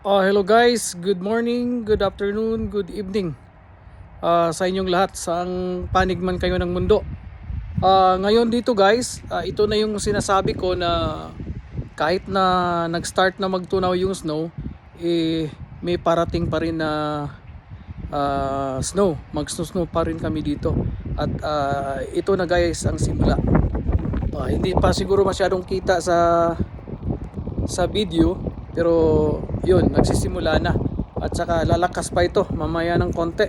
Hello guys, good morning, good afternoon, good evening sa inyong lahat sa panig man kayo ng mundo. Ngayon dito guys, ito na yung sinasabi ko na kahit na nag-start na magtunaw yung snow, may parating pa rin na snow, mag-snow pa rin kami dito. At ito na guys ang simula. Hindi pa siguro masyadong kita sa video, pero yun, nagsisimula na at saka lalakas pa ito mamaya ng konti.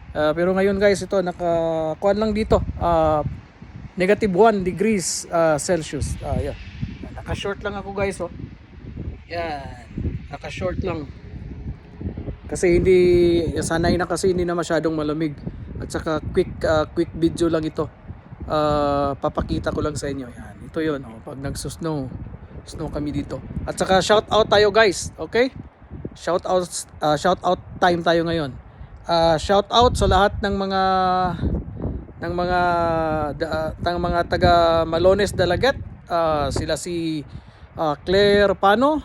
Pero ngayon guys, ito nakakuan lang dito, negative 1 degrees Celsius. Yeah. Naka-short lang ako guys, oh. Yan, naka-short lang kasi hindi sanay na, kasi hindi na masyadong malamig at saka quick video lang ito. Papakita ko lang sa inyo. Yan, ito yun, oh, pag nagsusnow kami dito. At saka shout out tayo guys, okay? Shout out time tayo ngayon. Shout out sa lahat ng mga taga Malones Dalaget. Sila si Claire Pano,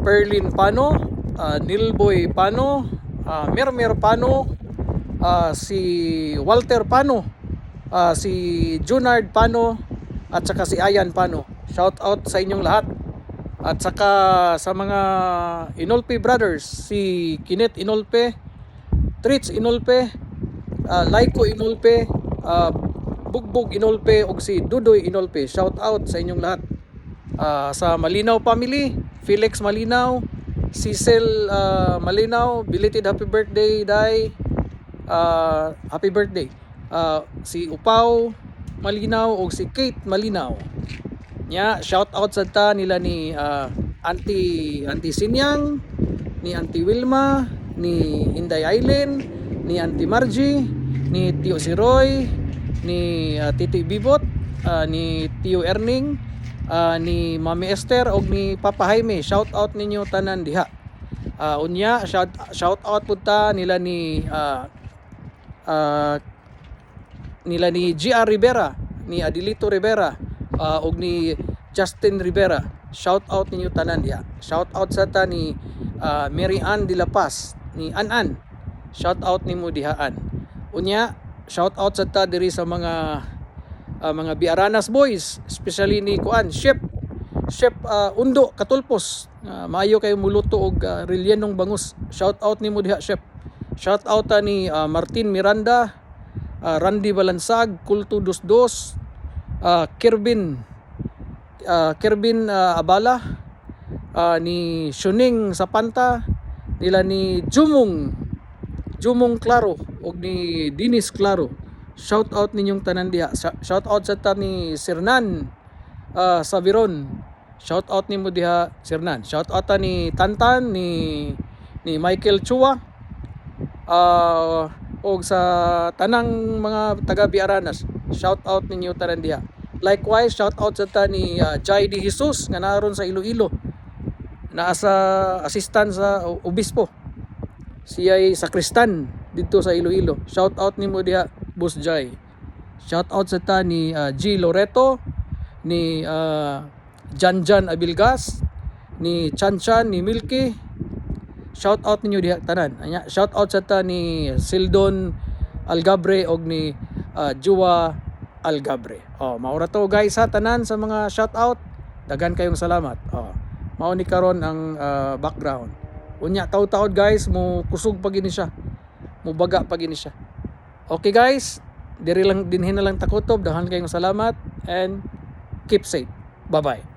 Perlin Pano, Nilboy Pano, Mermer Pano, si Walter Pano, si Junard Pano, at saka si Ayan Pano. Shout out sa inyong lahat. At saka sa mga Inolpe brothers, si Kinet Inolpe, Trits Inolpe, Laiko Inolpe, Bugbog Inolpe, ug si Dudoy Inolpe. Shout out sa inyong lahat. Sa Malinaw family, Felix Malinaw, Cecil Malinaw, belated happy birthday, Day. Happy birthday. Si Upaw Malinaw ug si Kate Malinaw. Shout out sa ta nila ni Auntie Sinyang, ni Auntie Wilma, ni Inday Aileen, ni Auntie Margie, ni Tio Siroy, ni Titi Bibot, ni Tio Erning, ni Mami Esther ug ni Papa Jaime. Shout out ninyo tanan diha. Unya shout out pud ta nila ni GR Rivera, ni Adelito Rivera, ug ni Justin Rivera. Shout out ninyo tanan diha. Shout out sa ta ni Mary Ann de la Paz, ni An. Shout out nimo dihaan. Unya shout out sa ta diri sa mga Biaranas boys, especially ni Chef Undo Katulpos. Maayo kayo muluto og rellenong bangus. Shout out nimo diha, Chef. Shout out ta ni Martin Miranda, Randy Balansag, Kulto Dosdos, Kervin Abala, ni Shuning Sapanta, nila ni Jumong Claro ug ni Dinis Claro. Shout out ninyong tanan diha. Shout out sa ta ni Sirnan Saviron. Shout out nimo diha, Sirnan. Shout out ta ni Tantan, ni Michael Chua, og sa tanang mga taga Biaranas. Shout out ninyo tanan diha. Likewise, shout out sa ta ni Jai De Jesus nga naron sa Iloilo. Naa sa assistant sa obispo. Siya ay sakristan dito sa Iloilo. Shout out nimo diha, Boss Jai. Shout out sa ta ni G Loreto, ni Janjan Abilgas, ni Chanchan, ni Milky. Shout out ninyo diha tanan. Shout out sa ta ni Sildon Algabre og ni Jua Algabre. Maura to guys ha, tanan sa mga shout out. Dagan kayong salamat. Mao ni karon ang background. Unya taud-taud guys, mo kusog pa gini siya. Mo baga pa gini siya. Okay guys, dinhi na lang takutob. Dagan kayong salamat and keep safe. Bye-bye.